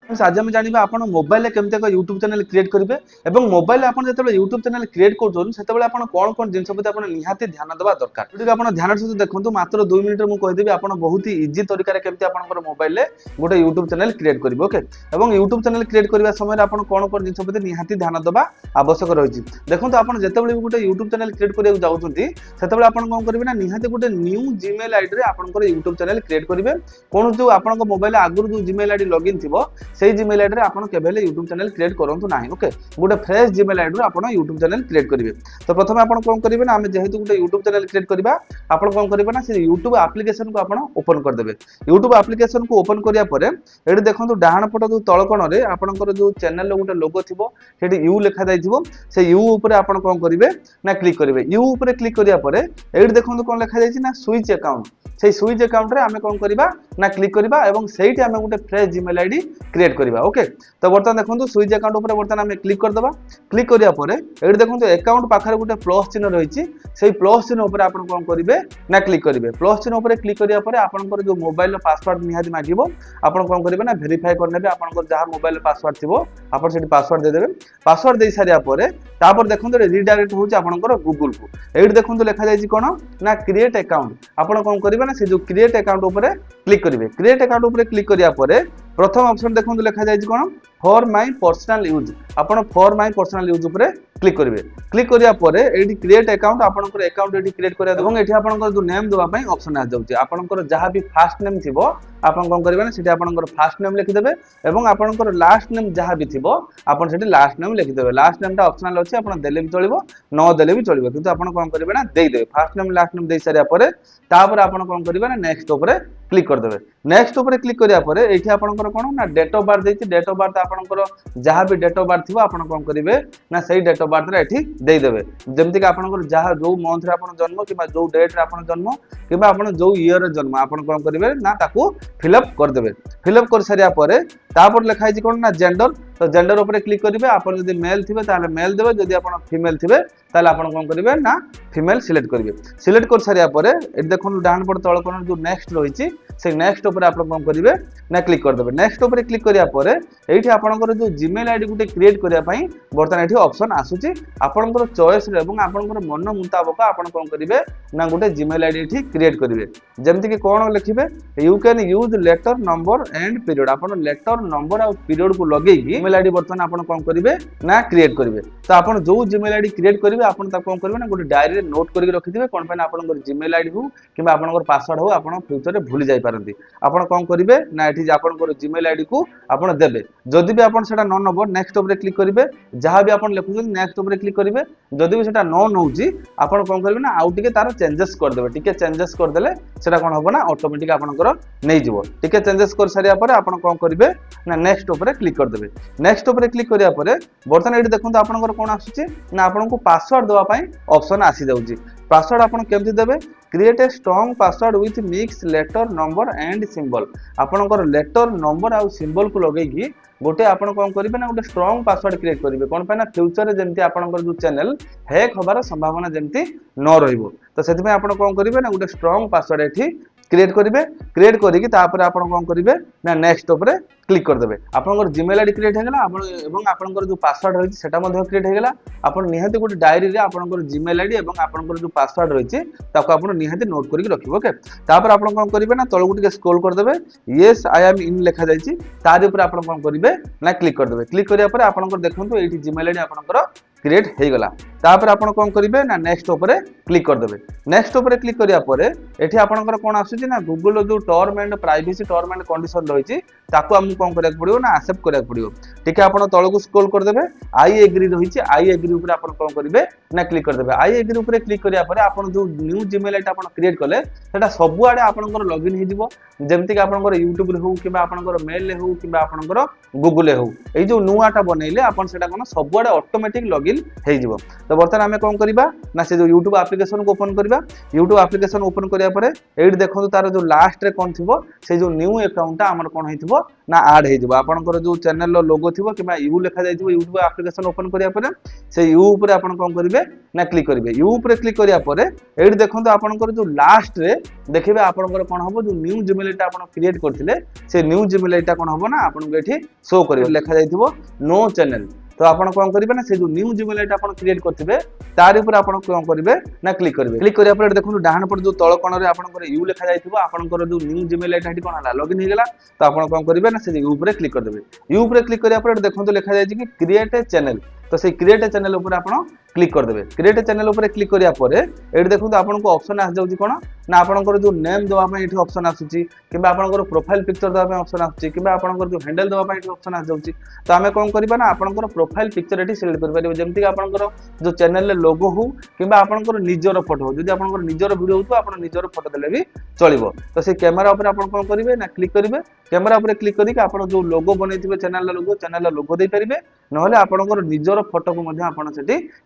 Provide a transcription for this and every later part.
आज आम जानवा आप मोबाइल केमती एक यूट्यूब चैनल क्रिएट करेंगे और मोबाइल आप जो यूट्यूब चैनल क्रिएट कर कौन कौन जिन प्रति निहाती ध्यान देवा दरकार वीडियो आप ध्यान सहित देखो मात्र 2 मिनट में कहीदेवी आप बहुत ही इजी तरीके केमती आप मोबाइल गोटे यूट्यूब चैनल क्रिएट करेंगे ओके और यूट्यूब चैनल क्रिएट करने समय आप कौन कौन जिन प्रति निहाती ध्यान देवा आवश्यक रही देखो आप जिते भी गोटे यूट्यूब चैनल क्रिएट करने जाऊँगी से आप कौन करेंगे ना निहाती गोटे न्यू जीमेल आईडी आपंकर यूट्यूब चैनल क्रिएट करेंगे कौन जो आप मोबाइल आगुरी जो जीमेल आईडी लॉगिन थी से जीमेल आईडी आप यूट्यूब चैनल क्रिएट करूँ ना ओके गोटे फ्रेश जीमेल आईडी आप यूट्यूब चैनल क्रिएट करेंगे तो प्रथम आप कौन करेंगे ना जेहेतु गोटे यूट्यूब चैनल क्रिएट करवा आप कौन करेंगे ना से यूट्यूब एप्लिकेशन को आप ओपन करदे यूट्यूब एप्लिकेशन को ओपन कराया ये देखो डाण पट जो तल कोण में आपंकर जो चैनल गोटे लोगो थी यू लिखा जाइए से यू उपर आप कौन करेंगे ना क्लिक करेंगे यू उपर क्लिक कराया ये देखो कौन लिखा जाइए ना स्विच अकाउंट से स्विच अकाउंट रे आमे कौन करबा ना क्लिक करबा एवं सेठी आमे गोटे फ्रेश जीमेल आईडी क्रिएट करबा ओके तो बर्तमान देखो स्विच अकाउंट ऊपर बर्तमान आमे क्लिक कर दबा क्लिक करिया परे एडी देखो अकाउंट पाखरे गोटे प्लस चिन्ह रहिछि सेही प्लस चिन्ह ऊपर आपण कौन करिवे ना क्लिक करिवे प्लस चिन्ह ऊपर क्लिक करिया परे आपनकर जो मोबाइल पासवर्ड निहाती मागिबो आपण कौन करिवे ना वेरीफाई करनेबे आपनकर जहा मोबाइल पासवर्ड थिबो आपण सेठी पासवर्ड दे देबे पासवर्ड दे सारिया परे तापर देखो रिडायरेक्ट होछि आपनकर गूगल को एडी देखो लिखा जाइछि कोन ना क्रिएट अकाउंट आपण कौन करिवे ना से जो क्रिएट अकाउंट ऊपर क्लिक करेंगे क्रिएट अकाउंट ऊपर क्लिक करिया परे प्रथम ऑप्शन देखो लिखा जाइए कौन फॉर माय पर्सनल यूज आपण फॉर माय पर्सनल यूज ऊपर क्लिक करेंगे क्लिक करिया परे एडी क्रिएट अकाउंट आपनकर अकाउंट एडी क्रिएट करिया एवं एठी आपनकर जो नेम देबा पई ऑप्शन आ जाउची आपनकर जहां भी फर्स्ट नेम थिबो आपण कोन करिवे ना सेठी आपनकर फर्स्ट नेम लिखि देबे एवं आपनकर लास्ट नेम जहां भी थिबो आपण सेठी लास्ट नेम लिखि देबे लास्ट नेम ता ऑप्शनल अछि आपण देले भी चलिबो न देले भी चलिबो किंतु आपण कोन करिवे ना देई देबे फर्स्ट नेम लास्ट नेम देई सारिया परे तापर आपण कोन करिवे ना नेक्स्ट ऊपर क्लिक कर देबे नेक्स्ट ऊपर क्लिक करिया परे एठी आपनकर कोन ना डेट ऑफ बर्थ देछि डेट ऑफ बर्थ आपनकर जहां भी डेट ऑफ बर्थ थिबो आपण कोन करिवे ना सेही डेट ऑफ बर्थ रे एठी देई देबे जेमति कि आपनकर जहां जो मंथ रे आपण जन्म किबा जो डेट रे आपण जन्म किबा आपण जो ईयर रे जन्म आपण कोन करिवे ना ताकू फिल अप कर देबे फिल अप कर सारिया परे तापर लिखा है कोन ना जेंडर तो जेंडर ऊपर क्लिक करेंगे आप जब मेल थे ताले मेल देवे जदि आप फीमेल थे ताले आप कौन करेंगे ना फीमेल सिलेक्ट करेंगे सिलेक्ट कर सारिया परे ये देखो डाण पट तल कोण जो नेक्स्ट रही से नेक्स्ट ऊपर आप कौन करेंगे ना क्लिक करदे नेक्स्ट ऊपर क्लिक करिया परे एठी आपनकर जो जीमेल आईडी गुटे क्रिएट करिया पई बर्तमान एठी ऑप्शन आसुची आपनकर चॉइस रे एवं आपनकर मन मुताबिक आपन कौन करेंगे ना गुटे जीमेल आईडी एठी क्रिएट करेंगे जेमति कि कोन लिखिबे you can use letter number and period आपन लेटर नंबर और पीरियड को लगेगी जीमेल आईडी बर्तमान आपन कौन करेंगे ना क्रिएट करेंगे तो आपन जो जीमेल आईडी क्रिएट करेंगे आपन ता कौन करेंगे ना गोटे डायरी रे नोट करके रखिथिबे कोन पे आपन जीमेल आईडी हो किबा आपन पासवर्ड हो आपन फ्यूचर रे भूली जाई पारंती आपन कौन करेंगे ना एठी आपन जीमेल आईडी को आपन देबे जदि भी आपन सेटा न नबो नेक्स्ट ऊपर क्लिक करेंगे जहां भी आपन लिखुछन नेक्स्ट ऊपर क्लिक करेंगे जदि भी सेटा न नउची आपन कौन करेंगे ना आउ टिके तार चेंजेस कर देबे टिके चेंजेस कर देले सेटा कोन होबो ना ऑटोमेटिक आपनकर नै जिवो टिके चेंजेस कर सारिया परे आपन कौन करेंगे ना नेक्स्ट ऊपर क्लिक कर देबे नेक्स्ट ऊपर क्लिक करिया परे बर्तमान एठी देखो आपनकर कोन आसुची ना आपनको पासवर्ड देवा पई ऑप्शन आसी जाउची पासवर्ड आपन केमति देबे create a strong password with mix letter number and symbol आपनकर लेटर नंबर आ सिंबल को लगेगी गोटे आपन कौन करेंगे ना गोटे स्ट्रांग पासवर्ड क्रिएट करेंगे कौन पे ना फ्यूचर रे जेमति आपनकर जो चैनल हैक होबार संभावना जेमति न रहिबो तो सेति में आपन कौन करेंगे ना गोटे स्ट्रांग पासवर्ड एठी क्रिएट करेंगे क्रिएट करिकि तापर आपन कौन करेंगे ना नेक्स्ट ऊपर क्लिक कर देबे आपनकर जीमेल आईडी क्रिएट हेगला आपन एवं आपनकर जो पासवर्ड रही सेटा मध्ये क्रिएट हेगला आपन निहाती गोटे डायरी रे आपनकर जीमेल आईडी एवं आपनकर जो पासवर्ड रही ताको आपन निहाती नोट करके रखिबो ओके तापर आपन कौन करेंगे ना तळगु टिके स्क्रॉल कर देबे यस आई एम इन लिखा जाईची तार ऊपर आपन कौन करेंगे ना क्लिक कर देबे क्लिक करिया परे आपनकर देखंतु एठी जीमेल आईडी आपनकर क्रिएट हो गला तापर आपन कौन करेंगे ना नेक्स्ट ऊपर क्लिक कर देबे नेक्स्ट ऊपर क्लिक करिया परे एठी आपनकर कोन आसुची ना गूगल जो term and privacy term and condition रही ताको हम कौन करिया पड़ियो ना एक्सेप्ट करिया पड़ियो ठीक है आपन तळकु स्क्रॉल कर देबे आई एग्री रही आई एग्री ऊपर आपन कौन करेंगे ना क्लिक कर देबे आई एग्री ऊपर क्लिक करिया परे आपन जो न्यू जीमेल आईडी आपन क्रिएट कले सेटा सब आडे आपनकर लॉगिन हे जिवो जेमति कि आपनकर YouTube रे हो किबा आपनकर मेल रे हो किबा आपनकर गूगल रे हो एई जो नुआटा बनैले आपन सेटा कोन सब आडे ऑटोमेटिक लॉगिन हे जिवो तो बर्तमान आमे कोन करबा ना से जो YouTube एप्लीकेशन को ओपन करबा YouTube एप्लीकेशन ओपन करिया परे एडी देखो तार जो लास्ट रे कोन थिबो से जो न्यू अकाउंट हमर कोन हेतिबो ना आड हो आपंकर जो चैनल लोगो थी कि यू लिखा जाए यूट्यूब आप्लिकेशन ओपन करा से यू उपर आप कौन करेंगे ना क्लिक करेंगे यू उपर क्लिक करापर ये देखो आपंकर जो लास्ट रे देखिए आपंकर कौन हम जो न्यू जीमेल आप क्रिएट करते से न्यू जीमेल कौन हम ना आपको ये शो कर लिखा जाइए नो चैनल तो आप कौन करेंगे ना से जो न्यू जीमेल आप क्रिएट करते तार ऊपर आप कौन करेंगे ना क्लिक करेंगे क्लिक करा देखो डाहाण पट जो तल कोण में यू लिखा जाइए आपंकर जो न्यू जीमेल आईडी कौन है लॉगिन होगा तो आप कौन करेंगे ना से यू उपर क्लिक करदेवे यू उपर क्लिक करा देखो लिखा जाए कि क्रिएट ए चैनल तो से क्रिएट चैनल उपर आप क्लिक करदेवे क्रिएट चैनल उपर क्लिक करापर ये देखो आपको ऑप्शन आस जाऊँगी कौन ना आपंकर जो नेम देवाई ये ऑप्शन आसूसी कि आपंकर प्रोफाइल पिक्चर देवाई ऑप्शन आसूसी कि आपंकर जो हैंडल देवाई ये ऑप्शन आस जाऊँगी तो आम कौन करवा ना आपंकर प्रोफाइल पिक्चर ये सिलेक्ट करेंगे जमीक आपंकर जो चैनल लोगो हो कि आपंकर निजर फोटो हो जब आपंकर निजर वीडियो हो आप निजर फोटो देले भी चलो तो से कैमेरा उपर आप कौन करेंगे ना क्लिक करेंगे कैमेरा उपर क्लिक करके आप जो लोगो बनई चैनल लोगो दे पारे ना आपंकर निजर फोटो को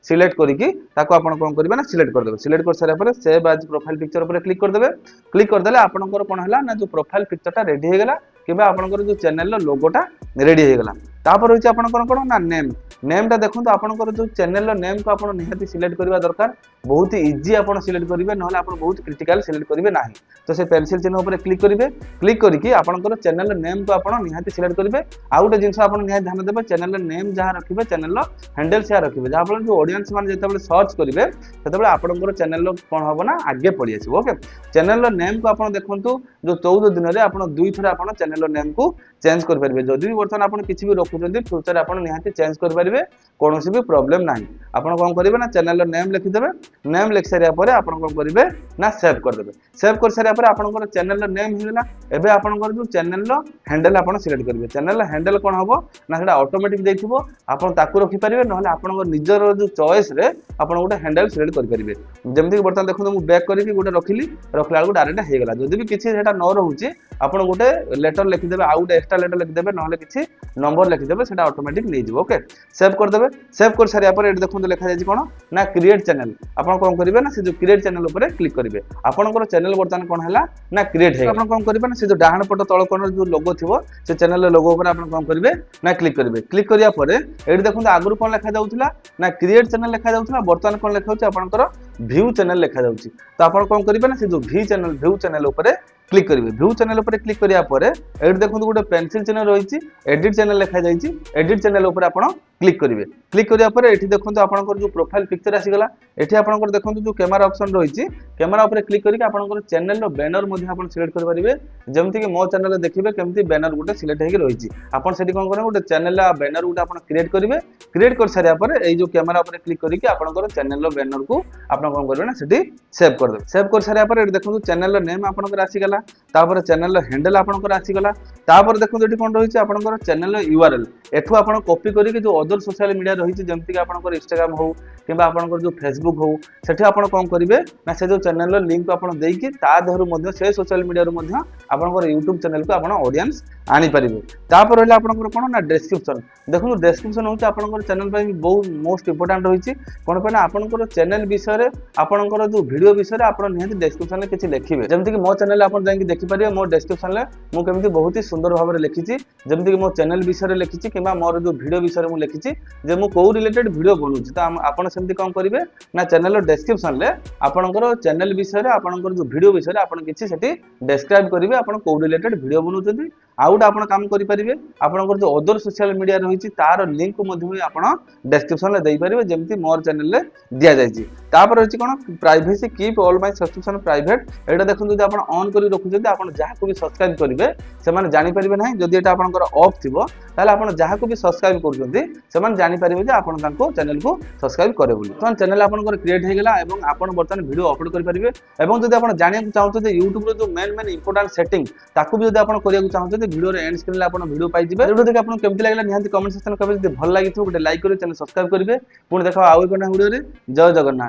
सिलेक्ट करके कौन करेंगे ना सिलेक्ट करदे सिलेक्ट कर सारा सेव एज प्रोफाइल पिक्चर उपर क्लिक करदे क्लिक करदे आपंकर कौन है ना जो प्रोफाइल पिक्चरटा रेडी होगा कि आपंकर जो चैनल लोगोटा रेडी होगा तापर होची आपनकर कोन ना नेम नेमटा देखो आपनकर जो चैनल नेम को आपन निहाती सिलेक्ट करबा दरकार बहुत इजी आपन सिलेक्ट करिवे नहले आपन बहुत क्रिटिकल सिलेक्ट करिवे नाही तो से पेंसिल चिन्ह ऊपर क्लिक करिवे क्लिक करके आपनकर चैनल नेम को आपन निहाती सिलेक्ट करिवे आ गोटे जिंस आपन निहाती ध्यान देबे चैनल नेम जहां रखिबे चैनल हैंडल से रखिबे जहां फल जो ऑडियंस मान जेतेबेले सर्च करिवे सेतेबेले आपनकर चैनल कोन हबो ना आगे पड़ी आसीबो ओके चैनल नेम को आपन देखंतु जो 14 दिन रे आपन दुई थरा आपन चैनल नेम को चेंज कर परिबे जदि भी वर्तमान आपन किछि भी रखुचंदी फ्यूचर आपन निहाती चेंज कर परिबे कोनोसी भी प्रॉब्लम नाही आपन कोन करिवे ना चैनल नेम लिखि देबे नेम लिख सारिया परे आपन कोन करिवे ना सेव कर देबे सेव कर सारिया परे आपनकर चैनल नेम हिला एबे आपनकर जो चैनल हैंडल आपन सिलेक्ट करिवे चैनल हैंडल कोन हबो ना सेटा ऑटोमेटिक देथिबो आपन ताकू रखि परिबे नहले आपनकर निजर जो चॉइस रे आपन गोटे हैंडल सिलेक्ट कर परिबे जेमति वर्तमान देखो मु बैक करिकि गोटे रखिली रखला को डायरेक्ट हे गेला जदि भी किछि सेटा न रहउची आपन गोटे लेटर लिखि देबे आ गोटे एक्स्ट्रा लेटर लिखि देबे नहले किछि नंबर लिखि देबे सेटा ऑटोमेटिक नै जिवो ओके सेव कर देबे सेव कर सारिया पर एट देखो लिखा जाय कोन ना क्रिएट चैनल आपन कोन करिवे ना से जो क्रिएट चैनल ऊपर क्लिक करिवे आपनकर चैनल वर्तमान कोन हला ना क्रिएट हे आपन कोन करिवे ना से जो डाहाण पट तळ कोन जो लोगो थिवो से चैनल लोगो ऊपर आपन कोन करिवे ना क्लिक करिवे क्लिक करिया पर एट देखो आगुर कोन लिखा जाउथला ना क्रिएट चैनल लिखा जाउथला वर्तमान कोन लिखा होची आपनकर व्यू चैनल लिखा जाउची तो आपन कोन करिवे ना से जो व्यू चैनल ऊपर क्लिक करेंगे व्यू चैनल ऊपर क्लिक करिया परे एड देखो गोटे पेंसिल चिन्ह रही एडिट चैनल लिखा जाइए एडिट चैनल ऊपर आप क्लिक करेंगे क्लिक करिया परे एठी देखो आपनकर जो प्रोफाइल पिक्चर आसीगला एठी आपनकर देखो जो कैमरा ऑप्शन रही कैमरा ऊपर क्लिक करके आपनकर चैनल रो बैनर मध्ये आपन सिलेक्ट कर परिबे जेमति कि मो चैनल देखिबे केमति बैनर गोटे सिलेक्ट हेगी रही आपन सेठी कोन करे गोटे चैनल बैनर गोटे आपन क्रिएट करिवे क्रिएट कर सारिया परे एई जो कैमरा ऊपर क्लिक करके आपनकर चैनल रो बैनर को आपन कोन करबे ना सेठी सेव कर देबे सेव कर सारिया परे देखो चैनल रो नेम आपनकर आसीगला तापर चैनल हैंडल आपनकर आसीगला तापर देखो एठी कोन रही आपनकर चैनल यूआरएल एठू आपन कॉपी करके जो अदर सोशल मीडिया रही जेमति कि आपनकर इंस्टाग्राम हो किबा आपनकर जो फेसबुक हो सेठी आपन कोन करिवे ना से जो चैनल रो लिंक आपन देकी ता देहरु मध्ये से सोशल मीडिया रो मध्ये आपनकर YouTube चैनल को आपन ऑडियंस आनी परिबे तापर रहला आपनकर कोन ना डिस्क्रिप्शन देखो डिस्क्रिप्शन होची आपनकर चैनल पे बहुत मोस्ट इंपोर्टेंट रही कोन पे ना आपनकर चैनल विषय रे आपनकर जो वीडियो विषय रे आपन निहाती डिस्क्रिप्शन में किछि लिखिबे जेमति कि मो चैनल आपन जाई देखि परिबे मो डिस्क्रिप्शन ले मु केमति बहुत ही सुंदर भाव रे लिखिछि जेमति कि मो चैनल विषय रे लिखिछि किबा मोर जो वीडियो विषय रे मु लिखिछि जे मु को रिलेटेड वीडियो बनउछि त आपन सेमति कोन करिवे ना चैनल रो डिस्क्रिप्शन ले आपनकर चैनल विषय रे आपनकर जो वीडियो विषय रे आपन किछि सेठी डिस्क्राइब करिवे आपन को रिलेटेड वीडियो बनउछथि आउट आपन काम करि परिबे आपनकर जो अदर सोशल मीडिया रहिछि तार लिंक मध्ये आपन डिस्क्रिप्शन ले देई परिबे जेमति मोर चैनल ले दिया जायछि तापर होछि कोन privacy keep all my subscription private एटा देखन जदि आपन ऑन करि रखुछथि आपन जाहा को भी सब्सक्राइब करिवे से माने जानि परिबे नाही जदि एटा आपनकर ऑफ थिबो ताले आपन जाहा को भी सब्सक्राइब करछथि से माने जानि परिबे जे आपन तांको चैनल को सब्सक्राइब करे बोली तो चैनल आपनकर क्रिएट हे गेला एवं आपन बर्तन वीडियो अपलोड करि परिबे एवं जदि आपन जानिया चाहतो जे YouTube रो जो मेन इंपोर्टेंट सेटिंग ताकू भी जदि आपन करिया चाहतो जे वीडियो रे एंड स्क्रीन ले आपन वीडियो पाइ जिबे वीडियो देख आपन केमति लागला निहांती कमेंट सेक्शन कबे जदि भल लागिथो गोटे लाइक करियो चैनल सब्सक्राइब करिवे पुणी देखा आउ एक वीडियो रे जय जगन्नाथ।